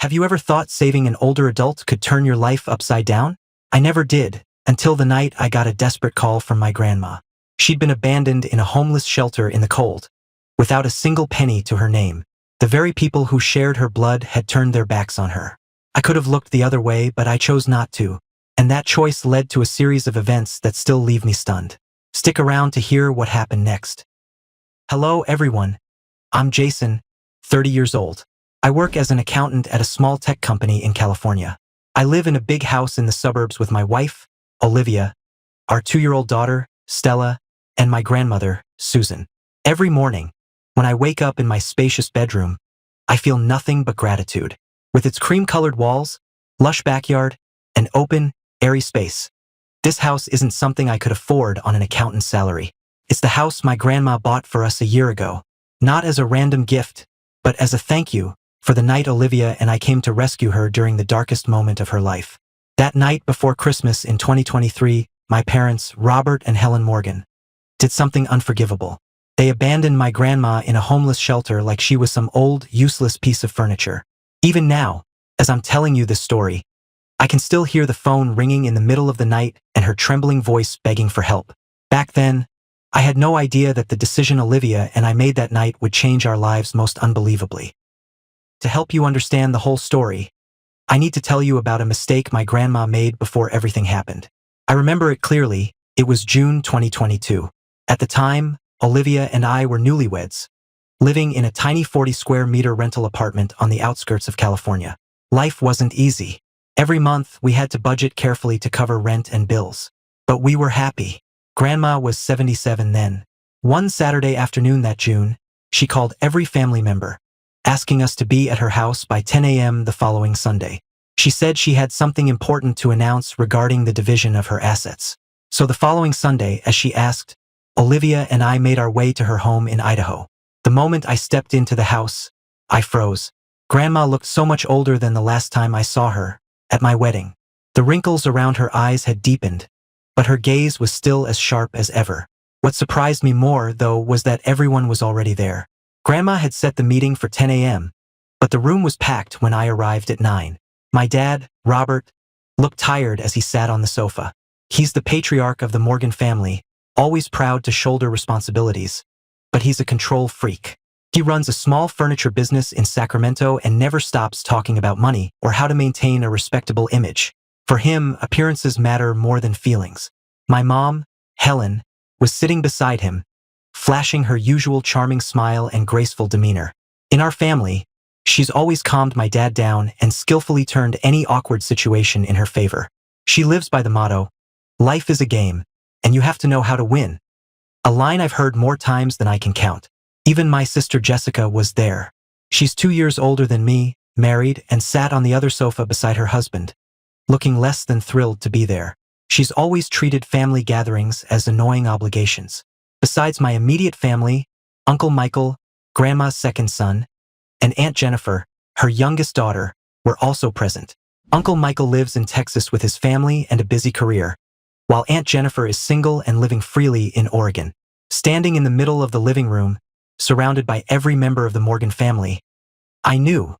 Have you ever thought saving an older adult could turn your life upside down? I never did, until the night I got a desperate call from my grandma. She'd been abandoned in a homeless shelter in the cold, without a single penny to her name. The very people who shared her blood had turned their backs on her. I could have looked the other way, but I chose not to, and that choice led to a series of events that still leave me stunned. Stick around to hear what happened next. Hello everyone, I'm Jason, 30 years old. I work as an accountant at a small tech company in California. I live in a big house in the suburbs with my wife, Olivia, our 2-year-old daughter, Stella, and my grandmother, Susan. Every morning, when I wake up in my spacious bedroom, I feel nothing but gratitude. With its cream-colored walls, lush backyard, and open, airy space. This house isn't something I could afford on an accountant's salary. It's the house my grandma bought for us a year ago, not as a random gift, but as a thank you for the night Olivia and I came to rescue her during the darkest moment of her life. That night before Christmas in 2023, my parents, Robert and Helen Morgan, did something unforgivable. They abandoned my grandma in a homeless shelter like she was some old, useless piece of furniture. Even now, as I'm telling you this story, I can still hear the phone ringing in the middle of the night and her trembling voice begging for help. Back then, I had no idea that the decision Olivia and I made that night would change our lives most unbelievably. To help you understand the whole story, I need to tell you about a mistake my grandma made before everything happened. I remember it clearly. It was June 2022. At the time, Olivia and I were newlyweds, living in a tiny 40-square-meter rental apartment on the outskirts of California. Life wasn't easy. Every month, we had to budget carefully to cover rent and bills. But we were happy. Grandma was 77 then. One Saturday afternoon that June, she called every family member, asking us to be at her house by 10 a.m. the following Sunday. She said she had something important to announce regarding the division of her assets. So the following Sunday, as she asked, Olivia and I made our way to her home in Idaho. The moment I stepped into the house, I froze. Grandma looked so much older than the last time I saw her, at my wedding. The wrinkles around her eyes had deepened, but her gaze was still as sharp as ever. What surprised me more, though, was that everyone was already there. Grandma had set the meeting for 10 a.m., but the room was packed when I arrived at 9. My dad, Robert, looked tired as he sat on the sofa. He's the patriarch of the Morgan family, always proud to shoulder responsibilities, but he's a control freak. He runs a small furniture business in Sacramento and never stops talking about money or how to maintain a respectable image. For him, appearances matter more than feelings. My mom, Helen, was sitting beside him, flashing her usual charming smile and graceful demeanor. In our family, she's always calmed my dad down and skillfully turned any awkward situation in her favor. She lives by the motto, "Life is a game, and you have to know how to win." A line I've heard more times than I can count. Even my sister Jessica was there. She's 2 years older than me, married, and sat on the other sofa beside her husband, looking less than thrilled to be there. She's always treated family gatherings as annoying obligations. Besides my immediate family, Uncle Michael, Grandma's second son, and Aunt Jennifer, her youngest daughter, were also present. Uncle Michael lives in Texas with his family and a busy career, while Aunt Jennifer is single and living freely in Oregon. Standing in the middle of the living room, surrounded by every member of the Morgan family, I knew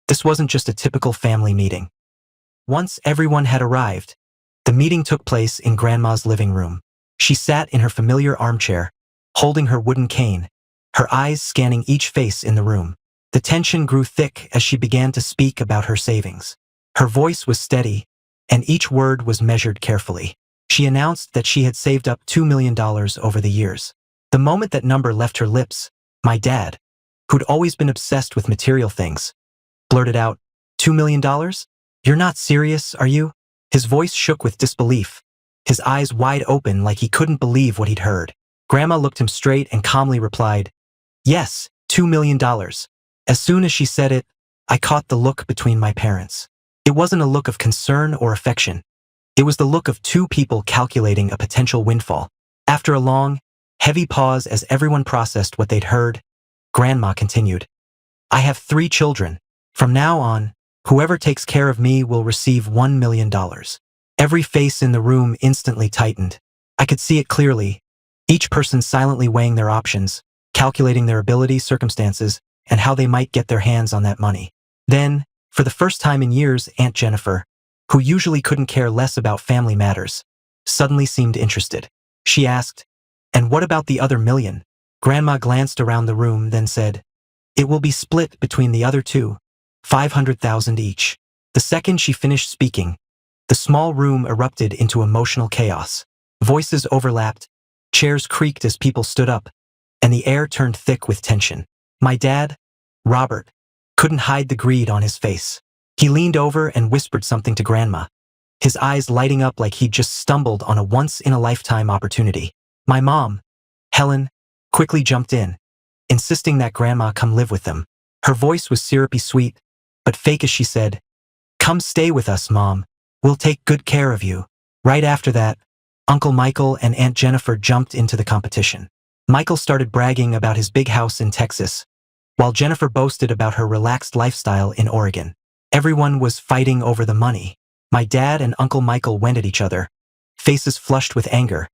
this wasn't just a typical family meeting. Once everyone had arrived, the meeting took place in Grandma's living room. She sat in her familiar armchair, holding her wooden cane, her eyes scanning each face in the room. The tension grew thick as she began to speak about her savings. Her voice was steady, and each word was measured carefully. She announced that she had saved up $2 million over the years. The moment that number left her lips, my dad, who'd always been obsessed with material things, blurted out, $2 million? You're not serious, are you? His voice shook with disbelief, his eyes wide open like he couldn't believe what he'd heard. Grandma looked him straight and calmly replied, "Yes, $2 million. As soon as she said it, I caught the look between my parents. It wasn't a look of concern or affection. It was the look of two people calculating a potential windfall. After a long, heavy pause as everyone processed what they'd heard, Grandma continued, "I have 3 children. From now on, whoever takes care of me will receive $1 million. Every face in the room instantly tightened. I could see it clearly, each person silently weighing their options, calculating their abilities, circumstances, and how they might get their hands on that money. Then, For the first time in years, Aunt Jennifer, who usually couldn't care less about family matters, suddenly seemed interested. She asked, "And what about the other million?" Grandma glanced around the room, then said, "It will be split between the other two, 500,000 each." The second she finished speaking, the small room erupted into emotional chaos. Voices overlapped, chairs creaked as people stood up, and the air turned thick with tension. My dad, Robert, couldn't hide the greed on his face. He leaned over and whispered something to Grandma, his eyes lighting up like he'd just stumbled on a once-in-a-lifetime opportunity. My mom, Helen, quickly jumped in, insisting that Grandma come live with them. Her voice was syrupy sweet, but fake as she said, "Come stay with us, Mom. We'll take good care of you." Right after that, Uncle Michael and Aunt Jennifer jumped into the competition. Michael started bragging about his big house in Texas, while Jennifer boasted about her relaxed lifestyle in Oregon. Everyone was fighting over the money. My dad and Uncle Michael went at each other, faces flushed with anger,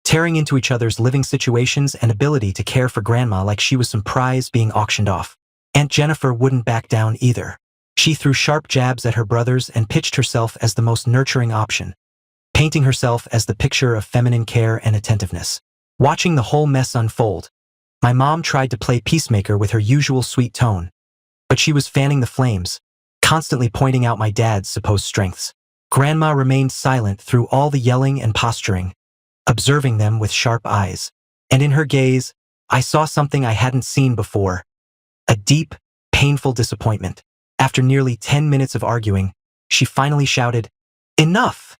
tearing into each other's living situations and ability to care for Grandma like she was some prize being auctioned off. Aunt Jennifer wouldn't back down either. She threw sharp jabs at her brothers and pitched herself as the most nurturing option, painting herself as the picture of feminine care and attentiveness. Watching the whole mess unfold, my mom tried to play peacemaker with her usual sweet tone, but she was fanning the flames, constantly pointing out my dad's supposed strengths. Grandma remained silent through all the yelling and posturing, observing them with sharp eyes. And in her gaze, I saw something I hadn't seen before, a deep, painful disappointment. After nearly 10 minutes of arguing, she finally shouted, "Enough!"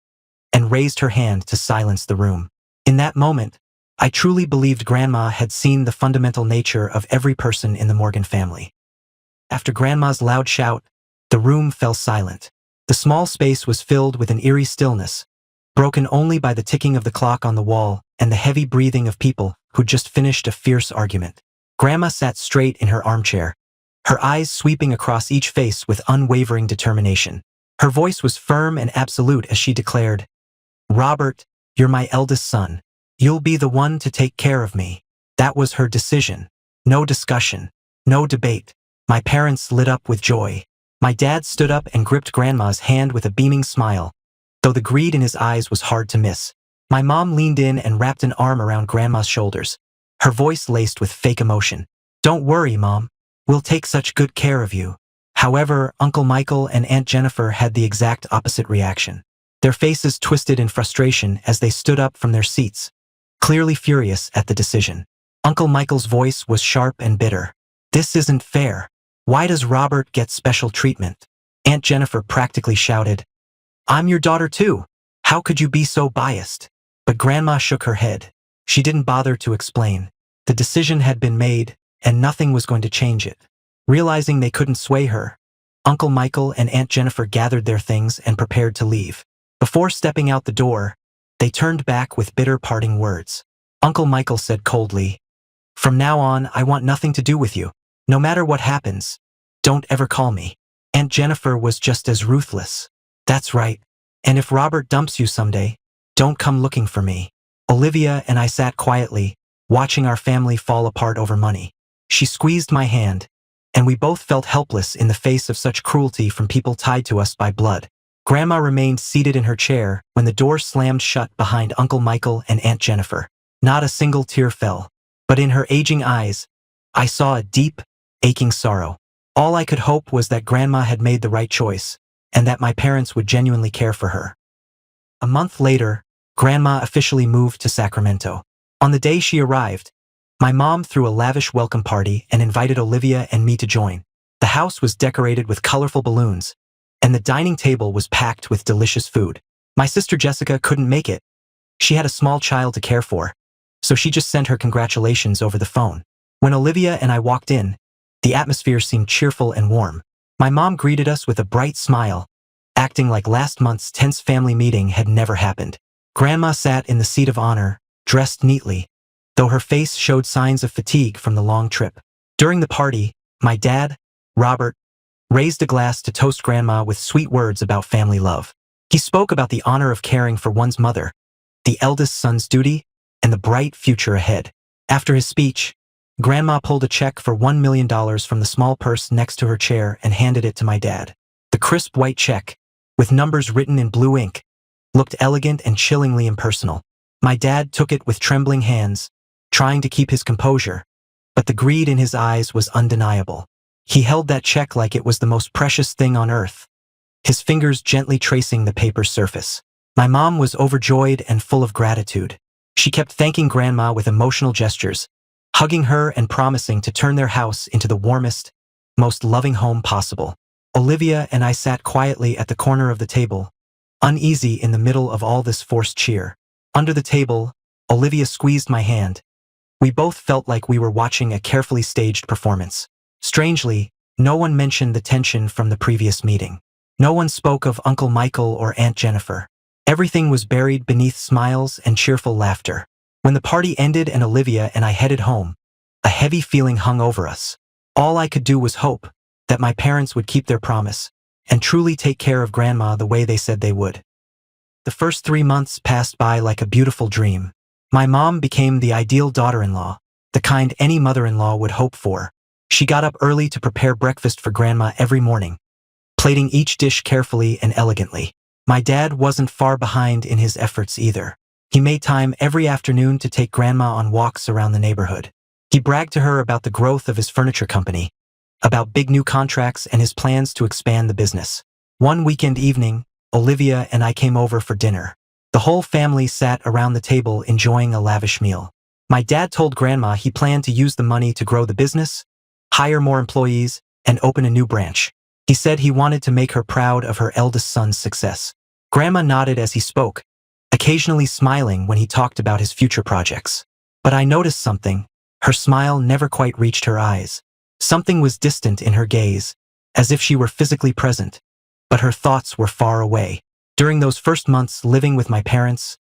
and raised her hand to silence the room. In that moment, I truly believed Grandma had seen the fundamental nature of every person in the Morgan family. After Grandma's loud shout, the room fell silent. The small space was filled with an eerie stillness, broken only by the ticking of the clock on the wall and the heavy breathing of people who'd just finished a fierce argument. Grandma sat straight in her armchair, her eyes sweeping across each face with unwavering determination. Her voice was firm and absolute as she declared, "Robert, you're my eldest son. You'll be the one to take care of me." That was her decision. No discussion, no debate. My parents lit up with joy. My dad stood up and gripped Grandma's hand with a beaming smile, though the greed in his eyes was hard to miss. My mom leaned in and wrapped an arm around Grandma's shoulders, her voice laced with fake emotion. "Don't worry, Mom. We'll take such good care of you." However, Uncle Michael and Aunt Jennifer had the exact opposite reaction. Their faces twisted in frustration as they stood up from their seats, clearly furious at the decision. Uncle Michael's voice was sharp and bitter. "This isn't fair. Why does Robert get special treatment?" Aunt Jennifer practically shouted, "I'm your daughter too. How could you be so biased?" But Grandma shook her head. She didn't bother to explain. The decision had been made, and nothing was going to change it. Realizing they couldn't sway her, Uncle Michael and Aunt Jennifer gathered their things and prepared to leave. Before stepping out the door, they turned back with bitter parting words. Uncle Michael said coldly, "From now on, I want nothing to do with you. No matter what happens, don't ever call me." Aunt Jennifer was just as ruthless. "That's right. And if Robert dumps you someday, don't come looking for me." Olivia and I sat quietly, watching our family fall apart over money. She squeezed my hand, and we both felt helpless in the face of such cruelty from people tied to us by blood. Grandma remained seated in her chair when the door slammed shut behind Uncle Michael and Aunt Jennifer. Not a single tear fell, but in her aging eyes, I saw a deep, aching sorrow. All I could hope was that Grandma had made the right choice, and that my parents would genuinely care for her. A month later, Grandma officially moved to Sacramento. On the day she arrived, my mom threw a lavish welcome party and invited Olivia and me to join. The house was decorated with colorful balloons, and the dining table was packed with delicious food. My sister Jessica couldn't make it. She had a small child to care for, so she just sent her congratulations over the phone. When Olivia and I walked in, the atmosphere seemed cheerful and warm. My mom greeted us with a bright smile, acting like last month's tense family meeting had never happened. Grandma sat in the seat of honor, dressed neatly, though her face showed signs of fatigue from the long trip. During the party, my dad, Robert, raised a glass to toast Grandma with sweet words about family love. He spoke about the honor of caring for one's mother, the eldest son's duty, and the bright future ahead. After his speech, Grandma pulled a check for $1 million from the small purse next to her chair and handed it to my dad. The crisp white check, with numbers written in blue ink, looked elegant and chillingly impersonal. My dad took it with trembling hands, trying to keep his composure, but the greed in his eyes was undeniable. He held that check like it was the most precious thing on earth, his fingers gently tracing the paper's surface. My mom was overjoyed and full of gratitude. She kept thanking Grandma with emotional gestures, hugging her and promising to turn their house into the warmest, most loving home possible. Olivia and I sat quietly at the corner of the table, uneasy in the middle of all this forced cheer. Under the table, Olivia squeezed my hand. We both felt like we were watching a carefully staged performance. Strangely, no one mentioned the tension from the previous meeting. No one spoke of Uncle Michael or Aunt Jennifer. Everything was buried beneath smiles and cheerful laughter. When the party ended and Olivia and I headed home, a heavy feeling hung over us. All I could do was hope that my parents would keep their promise and truly take care of Grandma the way they said they would. The first 3 months passed by like a beautiful dream. My mom became the ideal daughter-in-law, the kind any mother-in-law would hope for. She got up early to prepare breakfast for Grandma every morning, plating each dish carefully and elegantly. My dad wasn't far behind in his efforts either. He made time every afternoon to take Grandma on walks around the neighborhood. He bragged to her about the growth of his furniture company, about big new contracts and his plans to expand the business. One weekend evening, Olivia and I came over for dinner. The whole family sat around the table enjoying a lavish meal. My dad told Grandma he planned to use the money to grow the business, hire more employees, and open a new branch. He said he wanted to make her proud of her eldest son's success. Grandma nodded as he spoke, occasionally smiling when he talked about his future projects. But I noticed something. Her smile never quite reached her eyes. Something was distant in her gaze, as if she were physically present, but her thoughts were far away. During those first months living with my parents,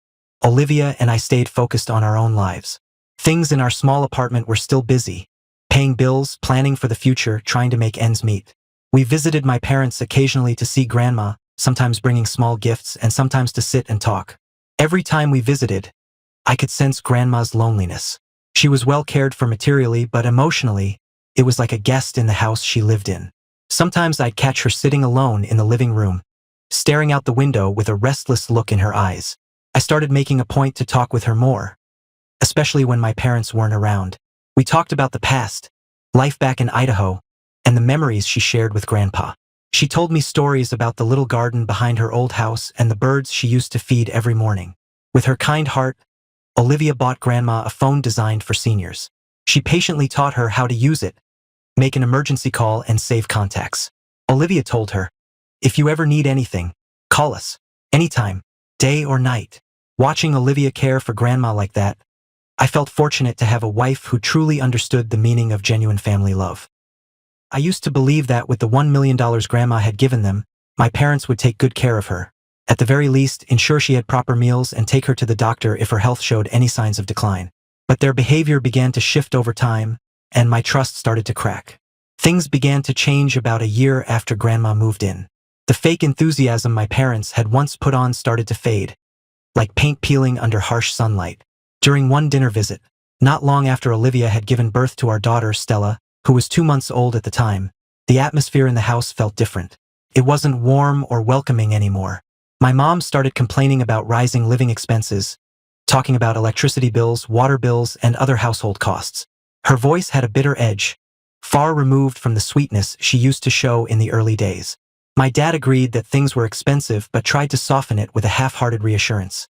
Olivia and I stayed focused on our own lives. Things in our small apartment were still busy, paying bills, planning for the future, trying to make ends meet. We visited my parents occasionally to see Grandma, sometimes bringing small gifts and sometimes to sit and talk. Every time we visited, I could sense Grandma's loneliness. She was well cared for materially, but emotionally, it was like a guest in the house she lived in. Sometimes I'd catch her sitting alone in the living room, staring out the window with a restless look in her eyes. I started making a point to talk with her more, especially when my parents weren't around. We talked about the past, life back in Idaho, and the memories she shared with Grandpa. She told me stories about the little garden behind her old house and the birds she used to feed every morning. With her kind heart, Olivia bought Grandma a phone designed for seniors. She patiently taught her how to use it, make an emergency call, and save contacts. Olivia told her, "If you ever need anything, call us, anytime, day or night." Watching Olivia care for Grandma like that, I felt fortunate to have a wife who truly understood the meaning of genuine family love. I used to believe that with the $1 million Grandma had given them, my parents would take good care of her. At the very least, ensure she had proper meals and take her to the doctor if her health showed any signs of decline. But their behavior began to shift over time, and my trust started to crack. Things began to change about a year after Grandma moved in. The fake enthusiasm my parents had once put on started to fade, like paint peeling under harsh sunlight. During one dinner visit, not long after Olivia had given birth to our daughter Stella, who was 2 months old at the time, the atmosphere in the house felt different. It wasn't warm or welcoming anymore. My mom started complaining about rising living expenses, talking about electricity bills, water bills, and other household costs. Her voice had a bitter edge, far removed from the sweetness she used to show in the early days. My dad agreed that things were expensive but tried to soften it with a half-hearted reassurance.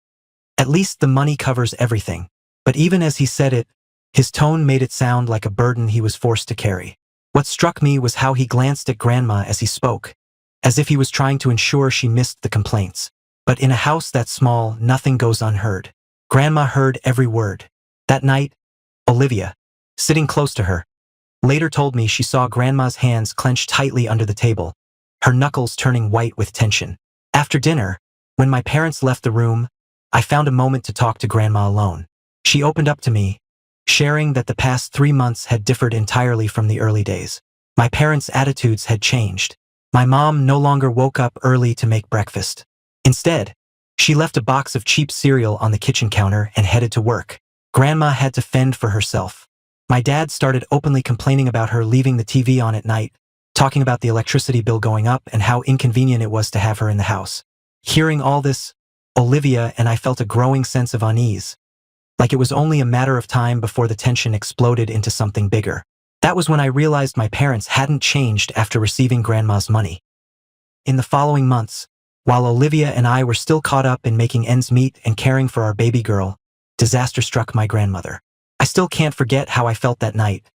"At least the money covers everything." But even as he said it, his tone made it sound like a burden he was forced to carry. What struck me was how he glanced at Grandma as he spoke, as if he was trying to ensure she missed the complaints. But in a house that small, nothing goes unheard. Grandma heard every word. That night, Olivia, sitting close to her, later told me she saw Grandma's hands clenched tightly under the table, her knuckles turning white with tension. After dinner, when my parents left the room, I found a moment to talk to Grandma alone. She opened up to me, sharing that the past 3 months had differed entirely from the early days. My parents' attitudes had changed. My mom no longer woke up early to make breakfast. Instead, she left a box of cheap cereal on the kitchen counter and headed to work. Grandma had to fend for herself. My dad started openly complaining about her leaving the TV on at night, talking about the electricity bill going up and how inconvenient it was to have her in the house. Hearing all this, Olivia and I felt a growing sense of unease, like it was only a matter of time before the tension exploded into something bigger. That was when I realized my parents hadn't changed after receiving Grandma's money. In the following months, while Olivia and I were still caught up in making ends meet and caring for our baby girl, disaster struck my grandmother. I still can't forget how I felt that night.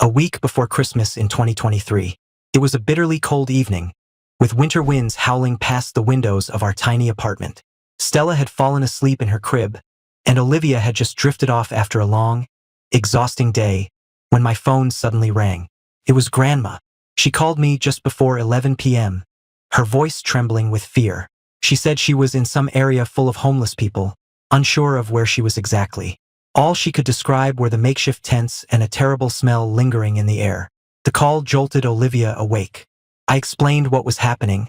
A week before Christmas in 2023, it was a bitterly cold evening, with winter winds howling past the windows of our tiny apartment. Stella had fallen asleep in her crib, and Olivia had just drifted off after a long, exhausting day when my phone suddenly rang. It was Grandma. She called me just before 11 p.m., her voice trembling with fear. She said she was in some area full of homeless people, unsure of where she was exactly. All she could describe were the makeshift tents and a terrible smell lingering in the air. The call jolted Olivia awake. I explained what was happening,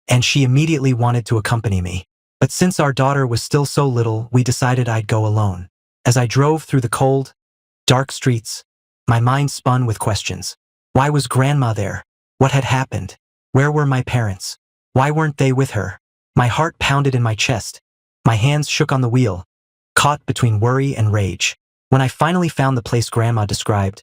and she immediately wanted to accompany me. But since our daughter was still so little, we decided I'd go alone. As I drove through the cold, dark streets, my mind spun with questions. Why was Grandma there? What had happened? Where were my parents? Why weren't they with her? My heart pounded in my chest. My hands shook on the wheel, caught between worry and rage. When I finally found the place Grandma described,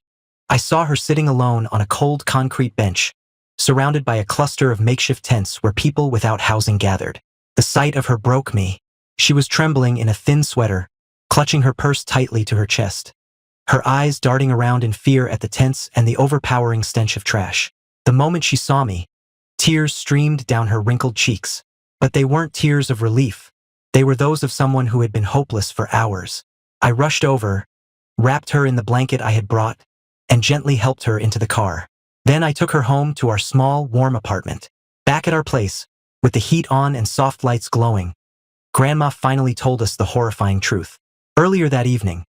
I saw her sitting alone on a cold concrete bench, surrounded by a cluster of makeshift tents where people without housing gathered. The sight of her broke me. She was trembling in a thin sweater, clutching her purse tightly to her chest, her eyes darting around in fear at the tents and the overpowering stench of trash. The moment she saw me, tears streamed down her wrinkled cheeks. But they weren't tears of relief. They were those of someone who had been hopeless for hours. I rushed over, wrapped her in the blanket I had brought, and gently helped her into the car. Then I took her home to our small, warm apartment. Back at our place, with the heat on and soft lights glowing, Grandma finally told us the horrifying truth. Earlier that evening,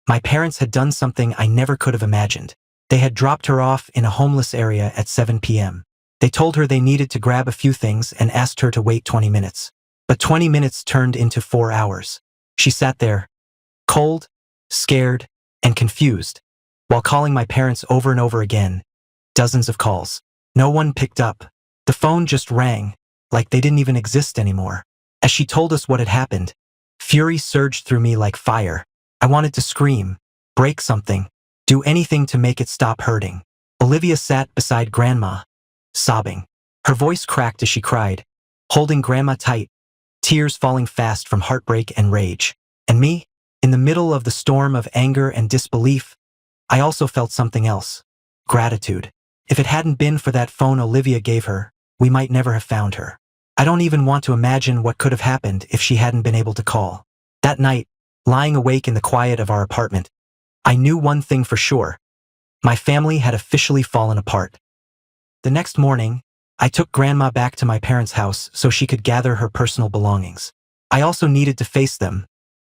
my parents had done something I never could have imagined. They had dropped her off in a homeless area at 7 p.m. They told her they needed to grab a few things and asked her to wait 20 minutes. But 20 minutes turned into 4 hours. She sat there, cold, scared, and confused, while calling my parents over and over again. Dozens of calls. No one picked up. The phone just rang, like they didn't even exist anymore. As she told us what had happened, fury surged through me like fire. I wanted to scream, break something, do anything to make it stop hurting. Olivia sat beside Grandma, sobbing. Her voice cracked as she cried, holding Grandma tight, tears falling fast from heartbreak and rage. And me, in the middle of the storm of anger and disbelief, I also felt something else. Gratitude. If it hadn't been for that phone Olivia gave her, we might never have found her. I don't even want to imagine what could have happened if she hadn't been able to call. That night, lying awake in the quiet of our apartment, I knew one thing for sure. My family had officially fallen apart. The next morning, I took Grandma back to my parents' house so she could gather her personal belongings. I also needed to face them.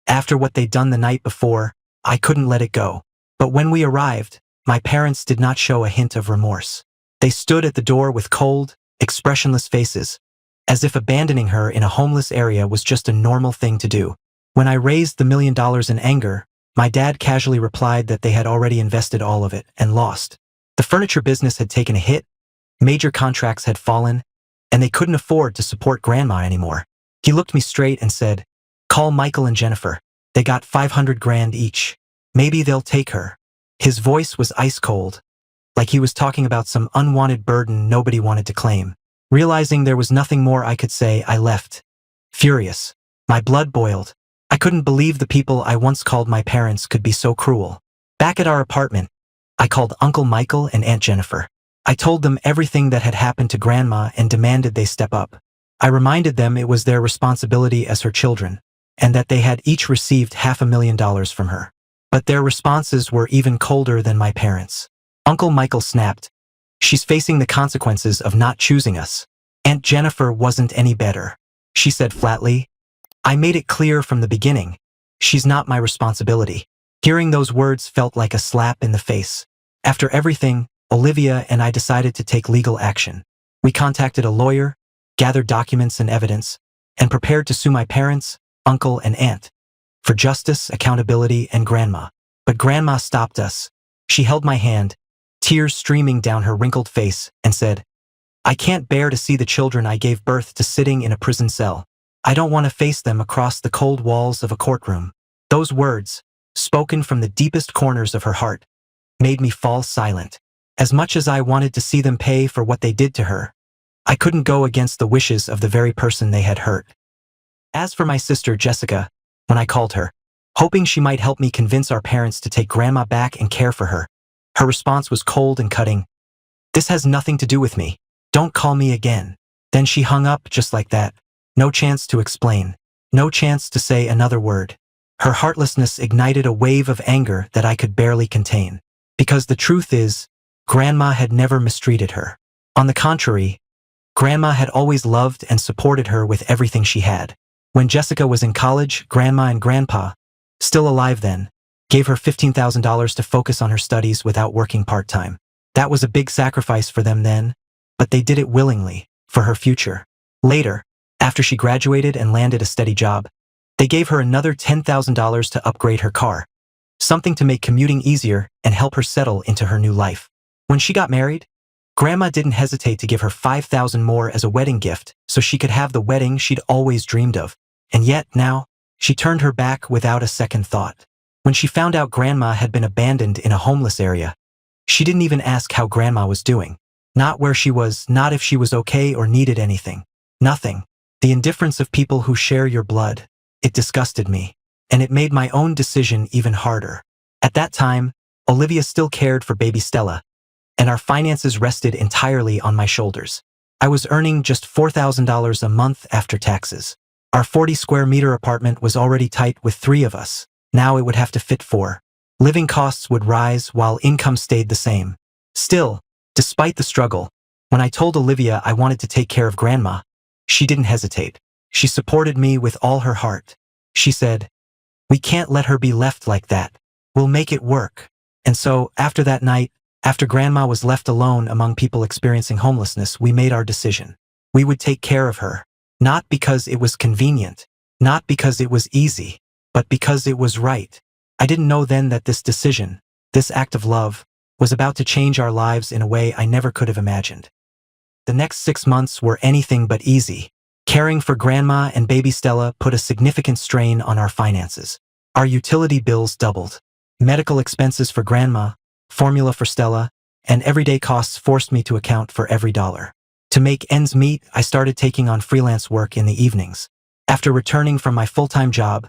After what they'd done the night before, I couldn't let it go. But when we arrived, my parents did not show a hint of remorse. They stood at the door with cold, expressionless faces, as if abandoning her in a homeless area was just a normal thing to do. When I raised the $1 million in anger, my dad casually replied that they had already invested all of it and lost. The furniture business had taken a hit, major contracts had fallen, and they couldn't afford to support Grandma anymore. He looked me straight and said, "Call Michael and Jennifer. They got 500 grand each. Maybe they'll take her." His voice was ice cold, like he was talking about some unwanted burden nobody wanted to claim. Realizing there was nothing more I could say, I left. Furious. My blood boiled. I couldn't believe the people I once called my parents could be so cruel. Back at our apartment, I called Uncle Michael and Aunt Jennifer. I told them everything that had happened to Grandma and demanded they step up. I reminded them it was their responsibility as her children, and that they had each received $500,000 from her. But their responses were even colder than my parents. Uncle Michael snapped, "She's facing the consequences of not choosing us." Aunt Jennifer wasn't any better. She said flatly, "I made it clear from the beginning. She's not my responsibility." Hearing those words felt like a slap in the face. After everything, Olivia and I decided to take legal action. We contacted a lawyer, gathered documents and evidence, and prepared to sue my parents, uncle, and aunt for justice, accountability, and Grandma. But Grandma stopped us. She held my hand, tears streaming down her wrinkled face, and said, "I can't bear to see the children I gave birth to sitting in a prison cell. I don't want to face them across the cold walls of a courtroom." Those words, spoken from the deepest corners of her heart, made me fall silent. As much as I wanted to see them pay for what they did to her, I couldn't go against the wishes of the very person they had hurt. As for my sister Jessica, when I called her, hoping she might help me convince our parents to take Grandma back and care for her, her response was cold and cutting. "This has nothing to do with me. Don't call me again." Then she hung up just like that. No chance to explain. No chance to say another word. Her heartlessness ignited a wave of anger that I could barely contain. Because the truth is, Grandma had never mistreated her. On the contrary, Grandma had always loved and supported her with everything she had. When Jessica was in college, Grandma and Grandpa, still alive then, gave her $15,000 to focus on her studies without working part-time. That was a big sacrifice for them then, but they did it willingly, for her future. Later, after she graduated and landed a steady job, they gave her another $10,000 to upgrade her car, something to make commuting easier and help her settle into her new life. When she got married, Grandma didn't hesitate to give her $5,000 more as a wedding gift so she could have the wedding she'd always dreamed of. And yet, now, she turned her back without a second thought. When she found out Grandma had been abandoned in a homeless area, she didn't even ask how Grandma was doing. Not where she was, not if she was okay or needed anything. Nothing. The indifference of people who share your blood. It disgusted me. And it made my own decision even harder. At that time, Olivia still cared for baby Stella, and our finances rested entirely on my shoulders. I was earning just $4,000 a month after taxes. Our 40-square-meter apartment was already tight with 3 of us. Now it would have to fit 4. Living costs would rise while income stayed the same. Still, despite the struggle, when I told Olivia I wanted to take care of Grandma, she didn't hesitate. She supported me with all her heart. She said, "We can't let her be left like that. We'll make it work." And so, after that night, after Grandma was left alone among people experiencing homelessness, we made our decision. We would take care of her. Not because it was convenient, not because it was easy, but because it was right. I didn't know then that this decision, this act of love, was about to change our lives in a way I never could have imagined. The next 6 months were anything but easy. Caring for Grandma and baby Stella put a significant strain on our finances. Our utility bills doubled. Medical expenses for Grandma, formula for Stella, and everyday costs forced me to account for every dollar. To make ends meet, I started taking on freelance work in the evenings. After returning from my full-time job,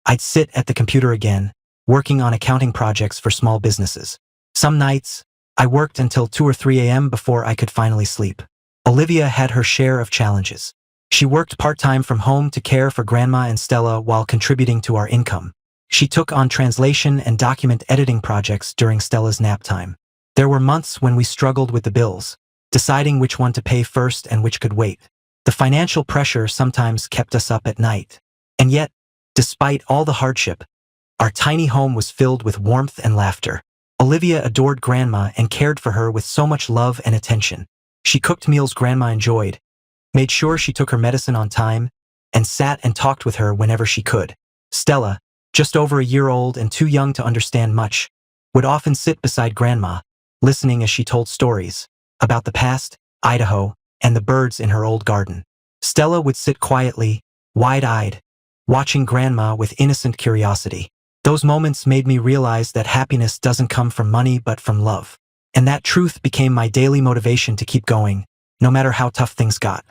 I'd sit at the computer again, working on accounting projects for small businesses. Some nights, I worked until 2 or 3 a.m. before I could finally sleep. Olivia had her share of challenges. She worked part-time from home to care for Grandma and Stella while contributing to our income. She took on translation and document editing projects during Stella's nap time. There were months when we struggled with the bills, deciding which one to pay first and which could wait. The financial pressure sometimes kept us up at night. And yet, despite all the hardship, our tiny home was filled with warmth and laughter. Olivia adored Grandma and cared for her with so much love and attention. She cooked meals Grandma enjoyed, made sure she took her medicine on time, and sat and talked with her whenever she could. Stella, just over a year old and too young to understand much, would often sit beside Grandma, listening as she told stories about the past, Idaho, and the birds in her old garden. Stella would sit quietly, wide-eyed, watching Grandma with innocent curiosity. Those moments made me realize that happiness doesn't come from money but from love. And that truth became my daily motivation to keep going, no matter how tough things got.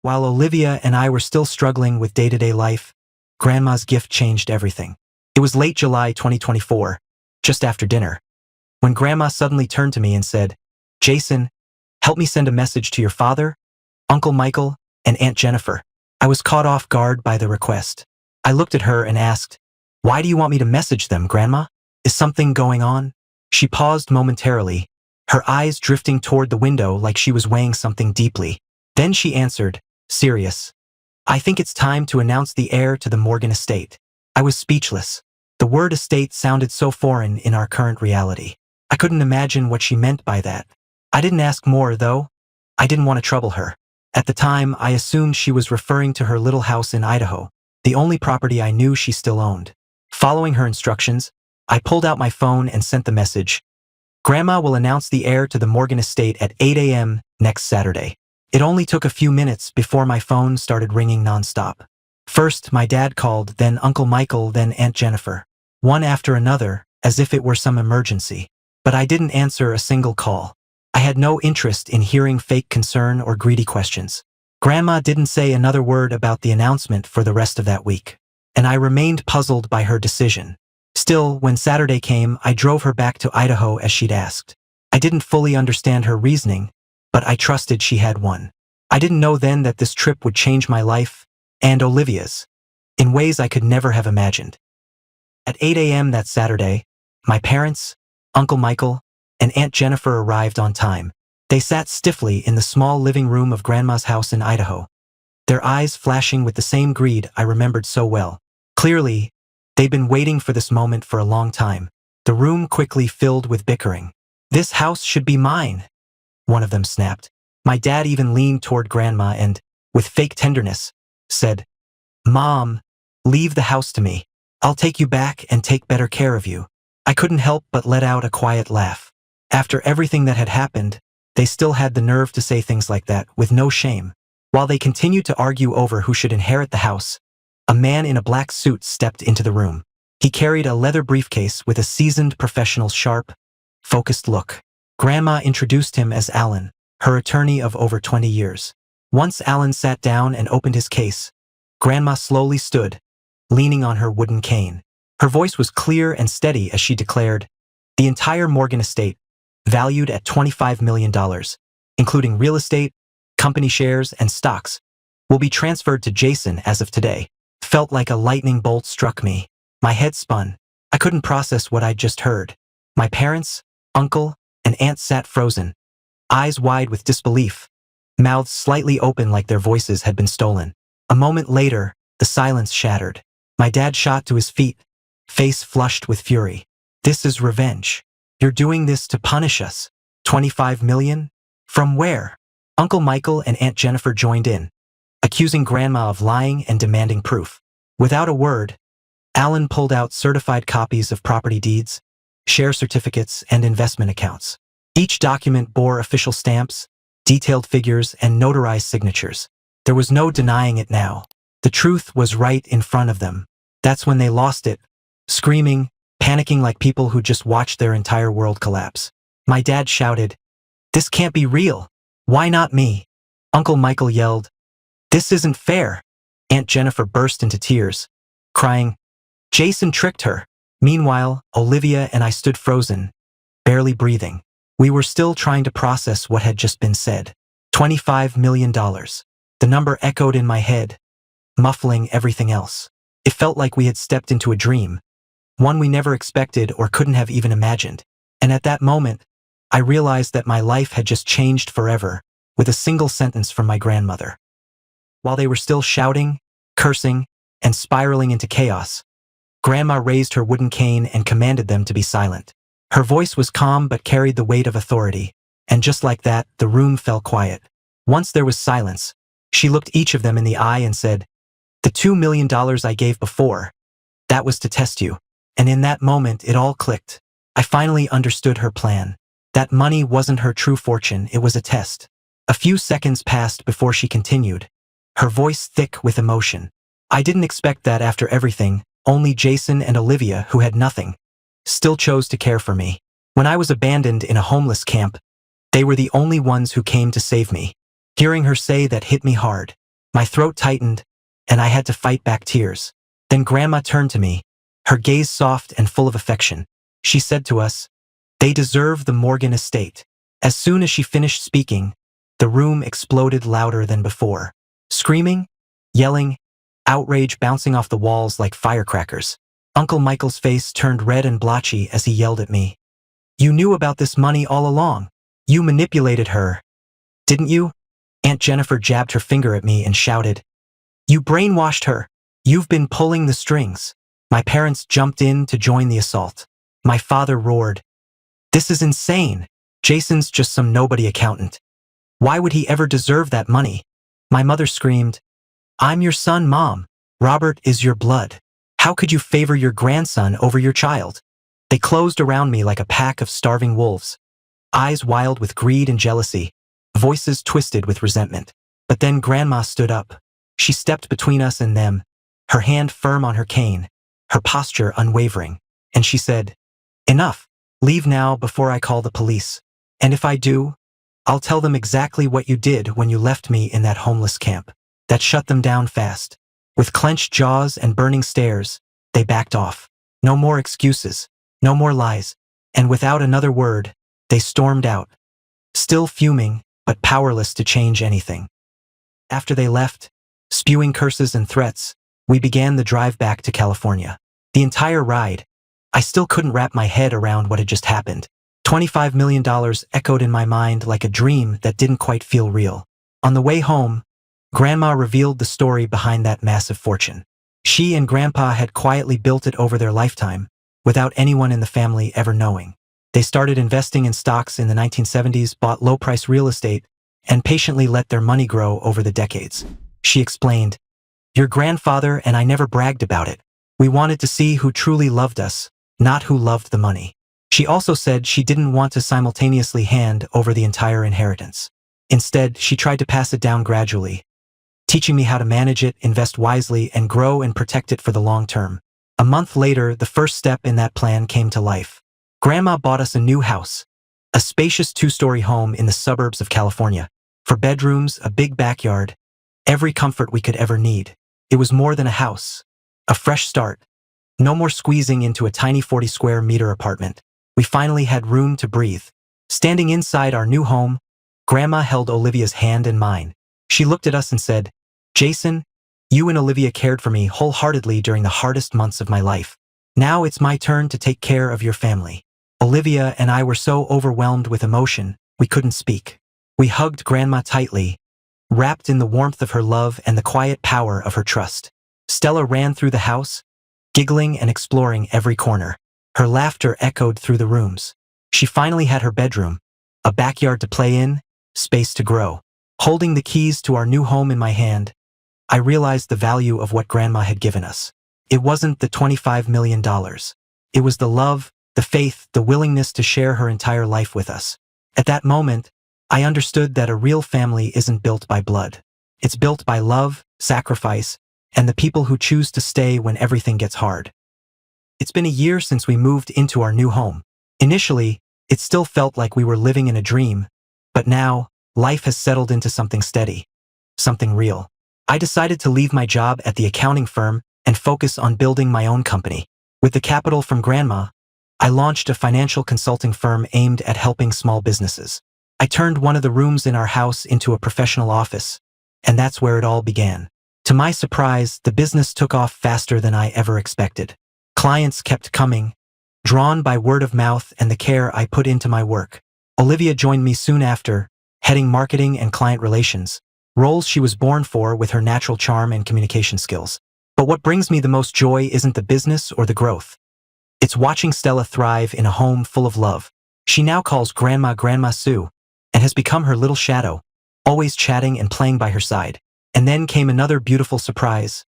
While Olivia and I were still struggling with day-to-day life, Grandma's gift changed everything. It was late July 2024, just after dinner, when Grandma suddenly turned to me and said, "Jason, help me send a message to your father, Uncle Michael, and Aunt Jennifer." I was caught off guard by the request. I looked at her and asked, "Why do you want me to message them, Grandma? Is something going on?" She paused momentarily, her eyes drifting toward the window like she was weighing something deeply. Then she answered, serious, "I think it's time to announce the heir to the Morgan estate." I was speechless. The word estate sounded so foreign in our current reality. I couldn't imagine what she meant by that. I didn't ask more, though. I didn't want to trouble her. At the time, I assumed she was referring to her little house in Idaho, the only property I knew she still owned. Following her instructions, I pulled out my phone and sent the message, Grandma will announce the heir to the Morgan estate at 8 a.m. next Saturday. It only took a few minutes before my phone started ringing nonstop. First, my dad called, then Uncle Michael, then Aunt Jennifer. One after another, as if it were some emergency. But I didn't answer a single call. I had no interest in hearing fake concern or greedy questions. Grandma didn't say another word about the announcement for the rest of that week, and I remained puzzled by her decision. Still, when Saturday came, I drove her back to Idaho as she'd asked. I didn't fully understand her reasoning, but I trusted she had one. I didn't know then that this trip would change my life, and Olivia's, in ways I could never have imagined. At 8 a.m. that Saturday, my parents, Uncle Michael, and Aunt Jennifer arrived on time. They sat stiffly in the small living room of Grandma's house in Idaho, their eyes flashing with the same greed I remembered so well. Clearly, they'd been waiting for this moment for a long time. The room quickly filled with bickering. "This house should be mine," one of them snapped. My dad even leaned toward Grandma and, with fake tenderness, said, "Mom, leave the house to me. I'll take you back and take better care of you." I couldn't help but let out a quiet laugh. After everything that had happened, they still had the nerve to say things like that with no shame. While they continued to argue over who should inherit the house, a man in a black suit stepped into the room. He carried a leather briefcase with a seasoned professional's sharp, focused look. Grandma introduced him as Alan, her attorney of over 20 years. Once Alan sat down and opened his case, Grandma slowly stood, leaning on her wooden cane. Her voice was clear and steady as she declared, "The entire Morgan estate, valued at $25 million, including real estate, company shares, and stocks, will be transferred to Jason as of today." Felt like a lightning bolt struck me. My head spun. I couldn't process what I'd just heard. My parents, uncle, and aunt sat frozen, eyes wide with disbelief, mouths slightly open like their voices had been stolen. A moment later, the silence shattered. My dad shot to his feet, face flushed with fury. "This is revenge. You're doing this to punish us. 25 million? From where?" Uncle Michael and Aunt Jennifer joined in, accusing Grandma of lying and demanding proof. Without a word, Alan pulled out certified copies of property deeds, share certificates, and investment accounts. Each document bore official stamps, detailed figures, and notarized signatures. There was no denying it now. The truth was right in front of them. That's when they lost it, screaming, panicking like people who just watched their entire world collapse. My dad shouted, "This can't be real. Why not me?" Uncle Michael yelled, "This isn't fair." Aunt Jennifer burst into tears, crying, "Jason tricked her." Meanwhile, Olivia and I stood frozen, barely breathing. We were still trying to process what had just been said. $25 million. The number echoed in my head, muffling everything else. It felt like we had stepped into a dream, one we never expected or couldn't have even imagined. And at that moment, I realized that my life had just changed forever, with a single sentence from my grandmother. While they were still shouting, cursing, and spiraling into chaos, Grandma raised her wooden cane and commanded them to be silent. Her voice was calm but carried the weight of authority, and just like that, the room fell quiet. Once there was silence, she looked each of them in the eye and said, "The $2 million I gave before, that was to test you." And in that moment, it all clicked. I finally understood her plan. That money wasn't her true fortune, it was a test. A few seconds passed before she continued, her voice thick with emotion. "I didn't expect that after everything. Only Jason and Olivia, who had nothing, still chose to care for me. When I was abandoned in a homeless camp, they were the only ones who came to save me." Hearing her say that hit me hard. My throat tightened, and I had to fight back tears. Then Grandma turned to me, her gaze soft and full of affection. She said to us, "They deserve the Morgan estate." As soon as she finished speaking, the room exploded louder than before. Screaming, yelling, outrage bouncing off the walls like firecrackers. Uncle Michael's face turned red and blotchy as he yelled at me. "You knew about this money all along. You manipulated her, didn't you?" Aunt Jennifer jabbed her finger at me and shouted, "You brainwashed her. You've been pulling the strings." My parents jumped in to join the assault. My father roared, "This is insane. Jason's just some nobody accountant. Why would he ever deserve that money?" My mother screamed, "I'm your son, Mom. Robert is your blood. How could you favor your grandson over your child?" They closed around me like a pack of starving wolves, eyes wild with greed and jealousy, voices twisted with resentment. But then Grandma stood up. She stepped between us and them, her hand firm on her cane, her posture unwavering, and she said, "Enough. Leave now before I call the police. And if I do, I'll tell them exactly what you did when you left me in that homeless camp." That shut them down fast. With clenched jaws and burning stares, they backed off. No more excuses, no more lies, and without another word, they stormed out, still fuming, but powerless to change anything. After they left, spewing curses and threats, we began the drive back to California. The entire ride, I still couldn't wrap my head around what had just happened. $25 million echoed in my mind like a dream that didn't quite feel real. On the way home, Grandma revealed the story behind that massive fortune. She and Grandpa had quietly built it over their lifetime, without anyone in the family ever knowing. They started investing in stocks in the 1970s, bought low-price real estate, and patiently let their money grow over the decades. She explained, "Your grandfather and I never bragged about it. We wanted to see who truly loved us, not who loved the money." She also said she didn't want to simultaneously hand over the entire inheritance. Instead, she tried to pass it down gradually, teaching me how to manage it, invest wisely, and grow and protect it for the long term. A month later, the first step in that plan came to life. Grandma bought us a new house, a spacious 2-story home in the suburbs of California. 4 bedrooms, a big backyard, every comfort we could ever need. It was more than a house, a fresh start. No more squeezing into a tiny 40-square-meter apartment. We finally had room to breathe. Standing inside our new home, Grandma held Olivia's hand in mine. She looked at us and said, "Jason, you and Olivia cared for me wholeheartedly during the hardest months of my life. Now it's my turn to take care of your family." Olivia and I were so overwhelmed with emotion, we couldn't speak. We hugged Grandma tightly, wrapped in the warmth of her love and the quiet power of her trust. Stella ran through the house, giggling and exploring every corner. Her laughter echoed through the rooms. She finally had her bedroom, a backyard to play in, space to grow. Holding the keys to our new home in my hand, I realized the value of what Grandma had given us. It wasn't the $25 million. It was the love, the faith, the willingness to share her entire life with us. At that moment, I understood that a real family isn't built by blood. It's built by love, sacrifice, and the people who choose to stay when everything gets hard. It's been a year since we moved into our new home. Initially, it still felt like we were living in a dream, but now, life has settled into something steady, something real. I decided to leave my job at the accounting firm and focus on building my own company. With the capital from Grandma, I launched a financial consulting firm aimed at helping small businesses. I turned one of the rooms in our house into a professional office, and that's where it all began. To my surprise, the business took off faster than I ever expected. Clients kept coming, drawn by word of mouth and the care I put into my work. Olivia joined me soon after, heading marketing and client relations, roles she was born for with her natural charm and communication skills. But what brings me the most joy isn't the business or the growth. It's watching Stella thrive in a home full of love. She now calls Grandma Grandma Sue, and has become her little shadow, always chatting and playing by her side. And then came another beautiful surprise.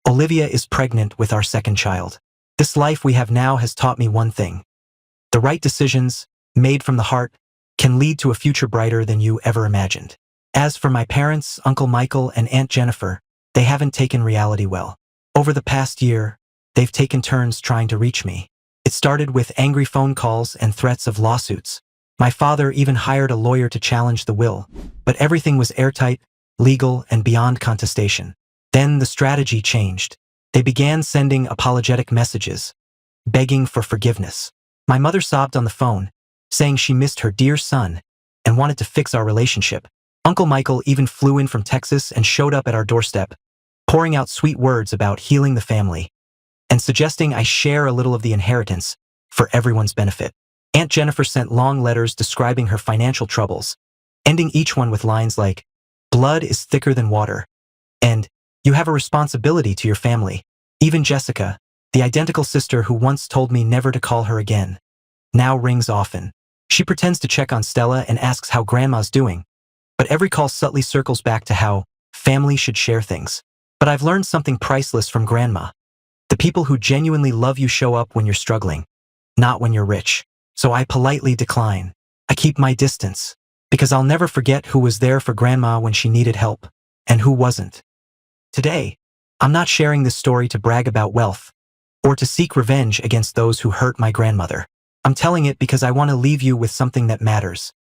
Olivia is pregnant with our second child. This life we have now has taught me one thing. The right decisions, made from the heart, can lead to a future brighter than you ever imagined. As for my parents, Uncle Michael and Aunt Jennifer, they haven't taken reality well. Over the past year, they've taken turns trying to reach me. It started with angry phone calls and threats of lawsuits. My father even hired a lawyer to challenge the will, but everything was airtight, legal, and beyond contestation. Then the strategy changed. They began sending apologetic messages, begging for forgiveness. My mother sobbed on the phone, saying she missed her dear son and wanted to fix our relationship. Uncle Michael even flew in from Texas and showed up at our doorstep, pouring out sweet words about healing the family and suggesting I share a little of the inheritance for everyone's benefit. Aunt Jennifer sent long letters describing her financial troubles, ending each one with lines like, "Blood is thicker than water," and "You have a responsibility to your family." Even Jessica, the identical sister who once told me never to call her again, now rings often. She pretends to check on Stella and asks how Grandma's doing, but every call subtly circles back to how family should share things. But I've learned something priceless from Grandma. The people who genuinely love you show up when you're struggling. not when you're rich. So I politely decline. I keep my distance, because I'll never forget who was there for Grandma when she needed help, and who wasn't. Today, I'm not sharing this story to brag about wealth, or to seek revenge against those who hurt my grandmother. I'm telling it because I want to leave you with something that matters.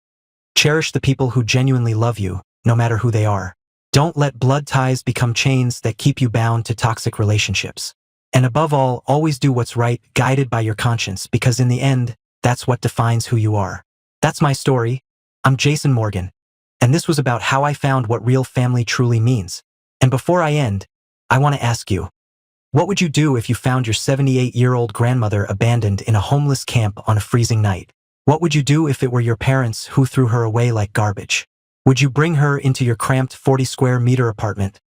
Cherish the people who genuinely love you, no matter who they are. Don't let blood ties become chains that keep you bound to toxic relationships. And above all, always do what's right, guided by your conscience, because in the end, that's what defines who you are. That's my story. I'm Jason Morgan, and this was about how I found what real family truly means. And before I end, I want to ask you, what would you do if you found your 78-year-old grandmother abandoned in a homeless camp on a freezing night? What would you do if it were your parents who threw her away like garbage? Would you bring her into your cramped 40-square-meter apartment,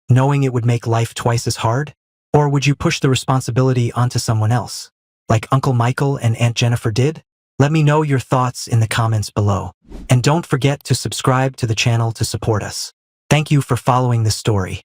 knowing it would make life twice as hard? Or would you push the responsibility onto someone else, like Uncle Michael and Aunt Jennifer did? Let me know your thoughts in the comments below. And don't forget to subscribe to the channel to support us. Thank you for following this story.